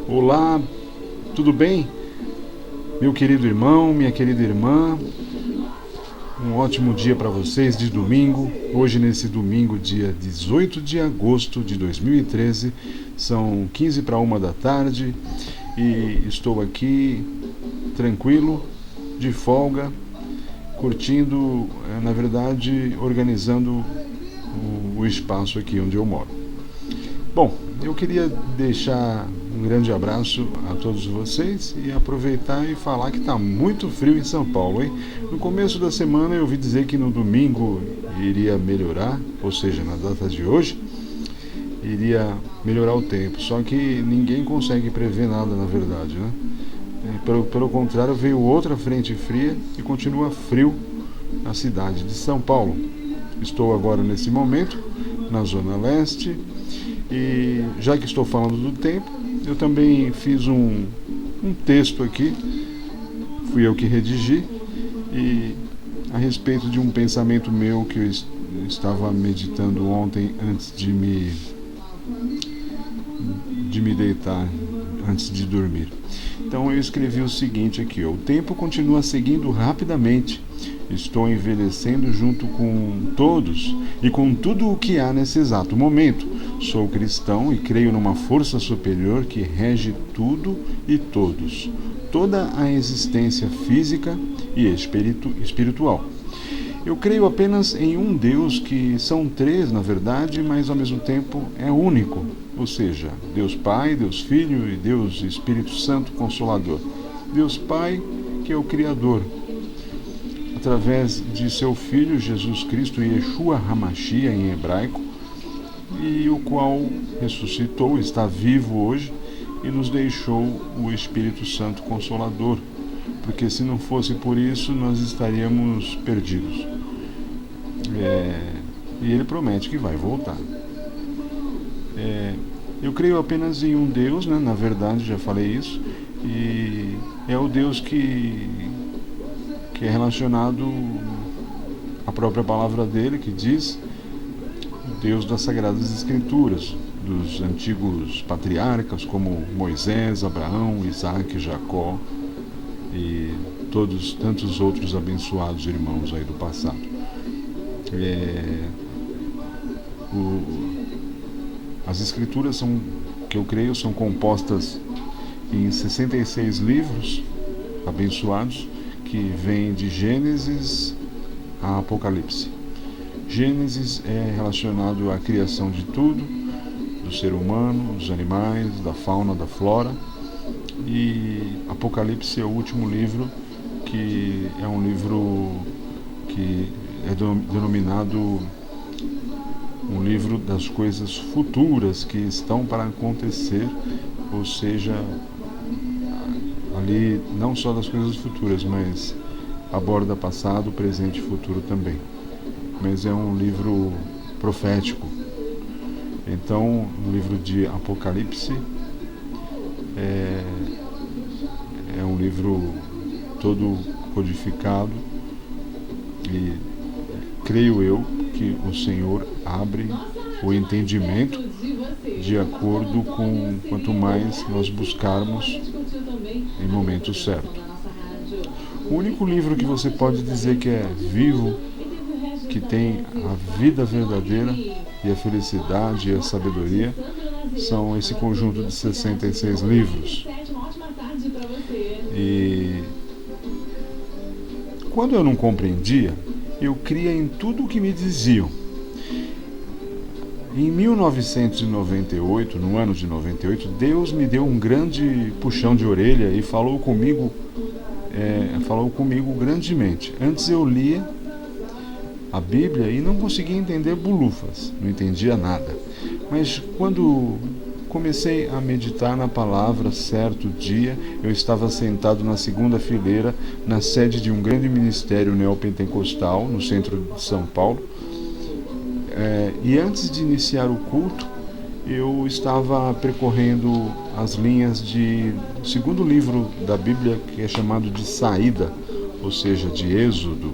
Olá, tudo bem? Meu querido irmão, minha querida irmã, um ótimo dia para vocês de domingo. Hoje, nesse domingo, dia 18 de agosto de 2013, são 15 para 1 da tarde e estou aqui tranquilo, de folga, curtindo, na verdade, organizando o espaço aqui onde eu moro. Bom, eu queria deixar um grande abraço a todos vocês e aproveitar e falar que está muito frio em São Paulo, hein? No começo da semana eu ouvi dizer que no domingo iria melhorar, ou seja, na data de hoje, iria melhorar o tempo. Só que ninguém consegue prever nada, na verdade, né? Pelo contrário, veio outra frente fria e continua frio na cidade de São Paulo. Estou agora, nesse momento, na Zona Leste. E já que estou falando do tempo, eu também fiz um texto aqui, fui eu que redigi, e a respeito de um pensamento meu que eu estava meditando ontem antes de me deitar, antes de dormir. Então eu escrevi o seguinte aqui: o tempo continua seguindo rapidamente. Estou envelhecendo junto com todos e com tudo o que há nesse exato momento. Sou cristão e creio numa força superior que rege tudo e todos, toda a existência física e espiritual. Eu creio apenas em um Deus, que são três na verdade, mas ao mesmo tempo é único, ou seja, Deus Pai, Deus Filho e Deus Espírito Santo Consolador. Deus Pai, que é o Criador, através de seu Filho Jesus Cristo, Yeshua HaMashiach em hebraico, e o qual ressuscitou, está vivo hoje e nos deixou o Espírito Santo Consolador, porque se não fosse por isso nós estaríamos perdidos. E ele promete que vai voltar. Eu creio apenas em um Deus, né? Na verdade já falei isso, e é o Deus que é relacionado à própria palavra dele, que diz Deus das Sagradas Escrituras, dos antigos patriarcas como Moisés, Abraão, Isaac, Jacó e tantos outros abençoados irmãos aí do passado. As Escrituras que eu creio são compostas em 66 livros abençoados, que vêm de Gênesis a Apocalipse. Gênesis é relacionado à criação de tudo, do ser humano, dos animais, da fauna, da flora, e Apocalipse é o último livro, que é um livro que é denominado um livro das coisas futuras que estão para acontecer, ou seja, ali não só das coisas futuras, mas aborda passado, presente e futuro também. Mas é um livro profético. Então, o livro de Apocalipse é um livro todo codificado, e creio eu que o Senhor abre o entendimento de acordo com quanto mais nós buscarmos em momento certo. O único livro que você pode dizer que é vivo, que tem a vida verdadeira e a felicidade e a sabedoria, são esse conjunto de 66 livros. E quando eu não compreendia, eu cria em tudo o que me diziam. Em 1998, no ano de 98, Deus me deu um grande puxão de orelha e falou comigo grandemente. Antes eu lia a Bíblia e não conseguia entender bulufas, não entendia nada. Mas quando comecei a meditar na palavra, certo dia, eu estava sentado na segunda fileira, na sede de um grande ministério neopentecostal, no centro de São Paulo, e antes de iniciar o culto, eu estava percorrendo as linhas do segundo livro da Bíblia, que é chamado de Saída, ou seja, de Êxodo.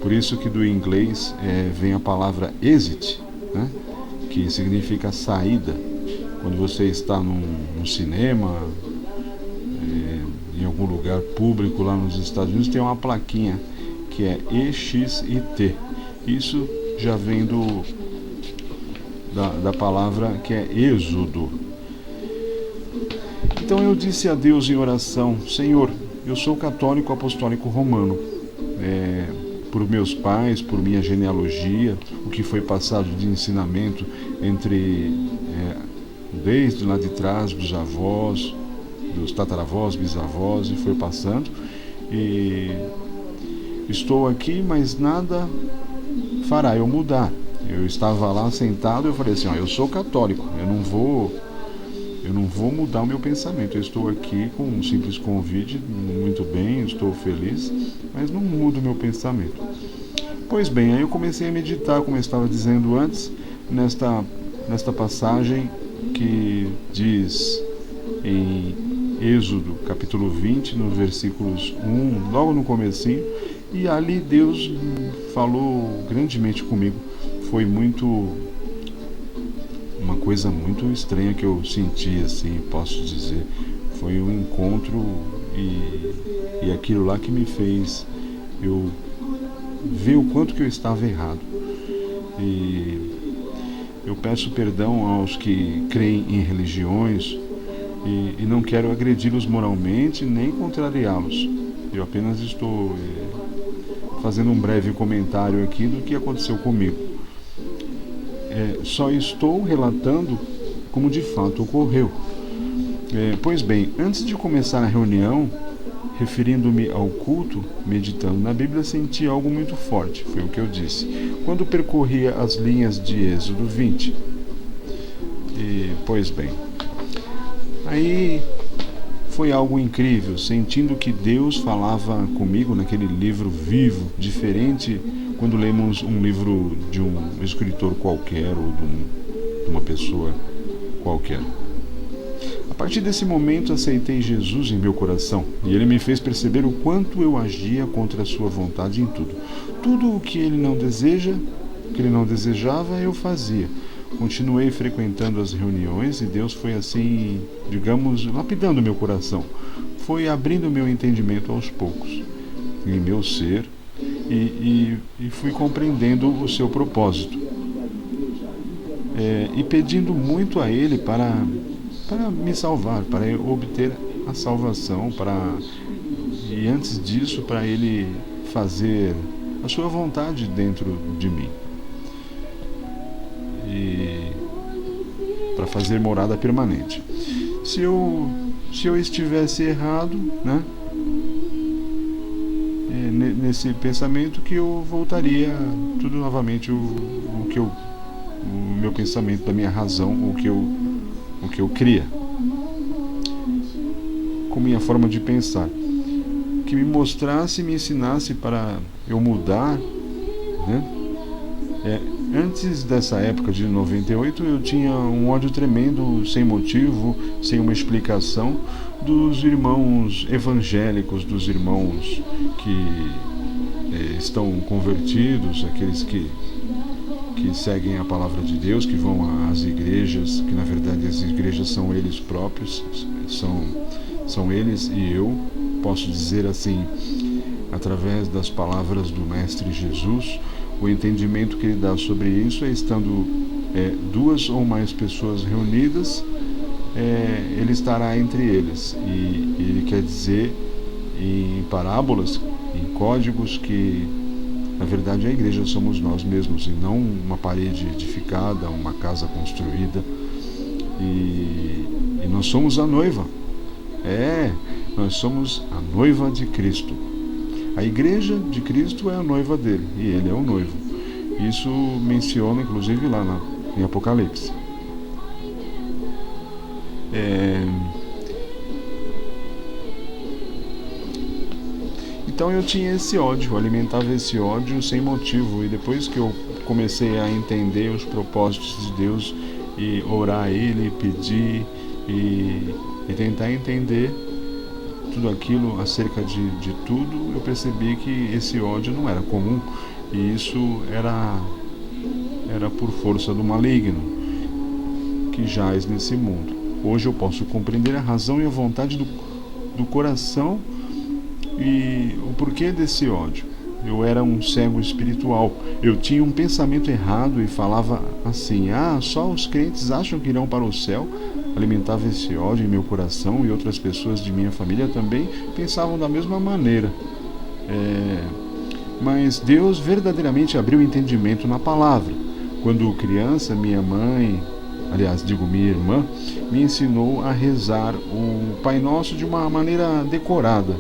Por isso que do inglês vem a palavra exit, né? Que significa saída. Quando você está num cinema, em algum lugar público lá nos Estados Unidos, tem uma plaquinha que é EXIT. Isso já vem da palavra que é êxodo. Então eu disse a Deus em oração: Senhor, eu sou católico apostólico romano, por meus pais, por minha genealogia, o que foi passado de ensinamento desde lá de trás, dos avós, dos tataravós, bisavós, e foi passando. E estou aqui, mas nada fará eu mudar. Eu estava lá sentado, eu falei assim: eu sou católico, eu não vou mudar o meu pensamento. Eu estou aqui com um simples convite, muito bem, estou feliz, mas não mudo o meu pensamento. Pois bem, aí eu comecei a meditar, como eu estava dizendo antes, nesta passagem que diz em Êxodo, capítulo 20, nos versículos 1, logo no comecinho, e ali Deus falou grandemente comigo. Foi uma coisa muito estranha que eu senti, assim, posso dizer. Foi um encontro e aquilo lá que me fez eu ver o quanto que eu estava errado. E eu peço perdão aos que creem em religiões e não quero agredi-los moralmente nem contrariá-los. Eu apenas estou fazendo um breve comentário aqui do que aconteceu comigo. Só estou relatando como de fato ocorreu. Pois bem, antes de começar a reunião, referindo-me ao culto, meditando na Bíblia, senti algo muito forte, foi o que eu disse, quando percorria as linhas de Êxodo 20. Pois bem, aí foi algo incrível, sentindo que Deus falava comigo naquele livro vivo, diferente quando lemos um livro de um escritor qualquer ou de uma pessoa qualquer. A partir desse momento aceitei Jesus em meu coração e ele me fez perceber o quanto eu agia contra a sua vontade em tudo. Tudo o que ele não desejava, eu fazia. Continuei frequentando as reuniões e Deus foi assim, digamos, lapidando meu coração. Foi abrindo meu entendimento aos poucos em meu ser e fui compreendendo o seu propósito. E pedindo muito a ele para me salvar, para eu obter a salvação, e antes disso para ele fazer a sua vontade dentro de mim e para fazer morada permanente. Se eu estivesse errado, né, nesse pensamento, que eu voltaria tudo novamente o meu pensamento, da minha razão, o que eu cria, com minha forma de pensar, que me mostrasse, me ensinasse para eu mudar, né? Antes dessa época de 98, eu tinha um ódio tremendo, sem motivo, sem uma explicação, dos irmãos evangélicos, dos irmãos que estão convertidos, aqueles que seguem a palavra de Deus, que vão às igrejas, que na verdade as igrejas são eles próprios, são eles e eu, posso dizer assim, através das palavras do Mestre Jesus. O entendimento que ele dá sobre isso é estando duas ou mais pessoas reunidas, ele estará entre eles. E ele quer dizer em parábolas, em códigos, que na verdade a igreja somos nós mesmos e não uma parede edificada, uma casa construída. E nós somos a noiva. Nós somos a noiva de Cristo. A igreja de Cristo é a noiva dele e ele é o noivo. Isso menciona inclusive lá em Apocalipse. Então eu tinha esse ódio, alimentava esse ódio sem motivo, e depois que eu comecei a entender os propósitos de Deus e orar a Ele, pedir e tentar entender tudo aquilo acerca de tudo, eu percebi que esse ódio não era comum, e isso era por força do maligno que jaz nesse mundo. Hoje eu posso compreender a razão e a vontade do do coração e o porquê desse ódio. Eu era um cego espiritual. Eu tinha um pensamento errado e falava assim: só os crentes acham que irão para o céu. Alimentava esse ódio em meu coração, e outras pessoas de minha família também pensavam da mesma maneira. Mas Deus verdadeiramente abriu o entendimento na palavra. Quando criança, minha irmã, me ensinou a rezar o Pai Nosso de uma maneira decorada.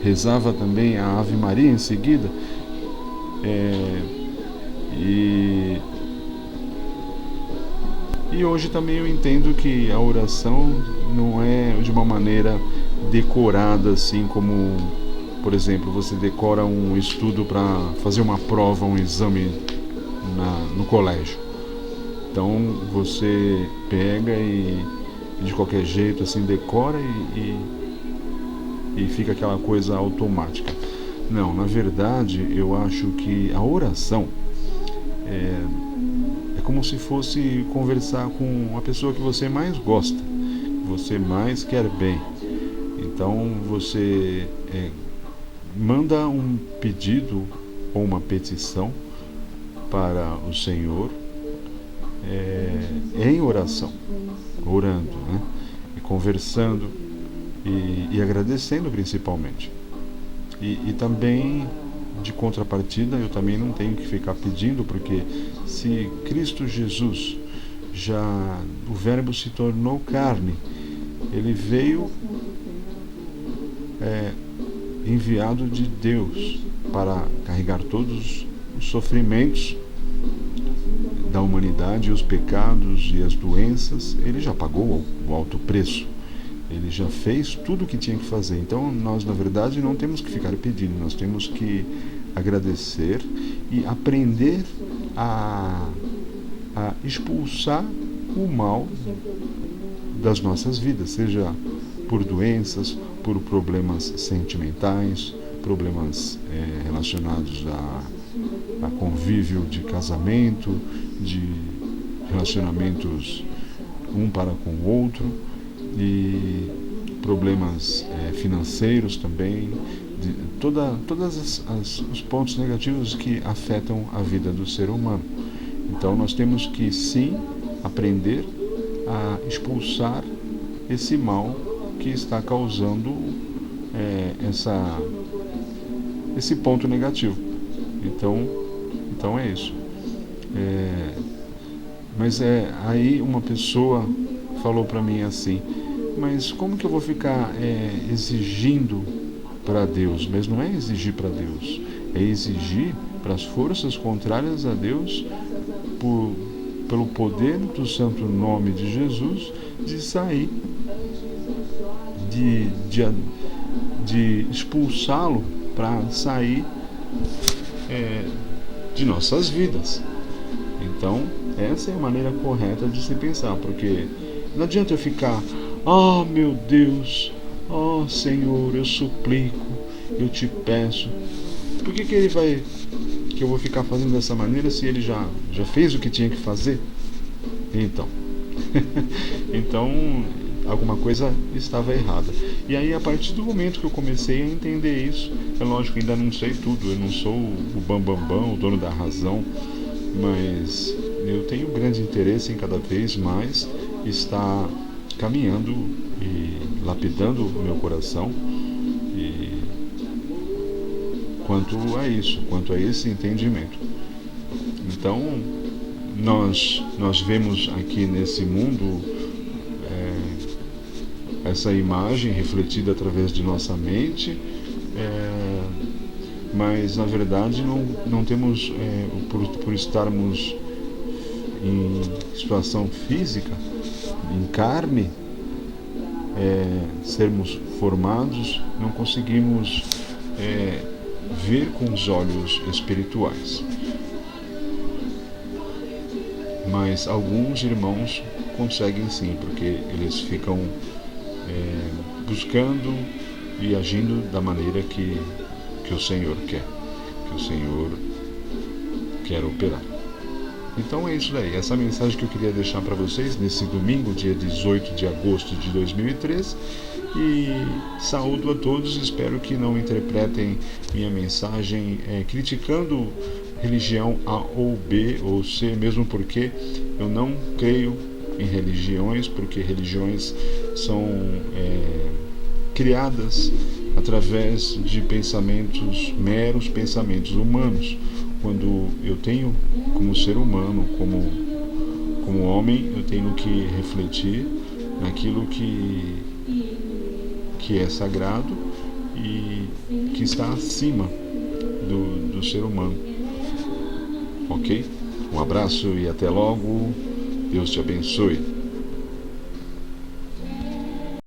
Rezava também a Ave Maria em seguida. E hoje também eu entendo que a oração não é de uma maneira decorada, assim como, por exemplo, você decora um estudo para fazer uma prova, um exame no colégio. Então você pega e de qualquer jeito assim decora e fica aquela coisa automática. Não, na verdade eu acho que a oração é como se fosse conversar com a pessoa que você mais gosta, que você mais quer bem. Então você manda um pedido ou uma petição para o Senhor em oração, orando, né? E conversando e agradecendo principalmente. E também, de contrapartida, eu também não tenho que ficar pedindo, porque se Cristo Jesus, o Verbo se tornou carne, ele veio enviado de Deus para carregar todos os sofrimentos da humanidade, os pecados e as doenças. Ele já pagou o alto preço. Ele já fez tudo o que tinha que fazer. Então nós, na verdade, não temos que ficar pedindo. Nós temos que agradecer e aprender a expulsar o mal das nossas vidas, seja por doenças, por problemas sentimentais, problemas relacionados a convívio de casamento, de relacionamentos um para com o outro, e problemas financeiros também, todos os pontos negativos que afetam a vida do ser humano. Então nós temos que sim aprender a expulsar esse mal que está causando esse ponto negativo. Então é isso. Mas aí uma pessoa falou para mim assim: mas como que eu vou ficar exigindo para Deus? Mas não é exigir para Deus, é exigir para as forças contrárias a Deus, pelo poder do santo nome de Jesus, de sair, de expulsá-lo, para sair de nossas vidas. Então essa é a maneira correta de se pensar, porque não adianta eu ficar: meu Deus, Senhor, eu suplico, eu te peço. Por que eu vou ficar fazendo dessa maneira se ele já fez o que tinha que fazer? Então alguma coisa estava errada. E aí, a partir do momento que eu comecei a entender isso, é lógico que ainda não sei tudo, eu não sou o bambambam, o dono da razão, mas eu tenho grande interesse em cada vez mais estar caminhando e lapidando o meu coração quanto a esse entendimento. Então nós vemos aqui nesse mundo essa imagem refletida através de nossa mente, mas na verdade não temos, por estarmos em situação física, em carne, sermos formados, não conseguimos ver com os olhos espirituais. Mas alguns irmãos conseguem sim, porque eles ficam buscando e agindo da maneira que o Senhor quer, que o Senhor quer operar. Então é isso daí, essa mensagem que eu queria deixar para vocês nesse domingo, dia 18 de agosto de 2013. E saúdo a todos, espero que não interpretem minha mensagem criticando religião A ou B ou C, mesmo porque eu não creio em religiões, porque religiões são criadas através de pensamentos, meros pensamentos humanos. Quando eu tenho, como ser humano, como homem, eu tenho que refletir naquilo que é sagrado e que está acima do ser humano. Ok? Um abraço e até logo. Deus te abençoe.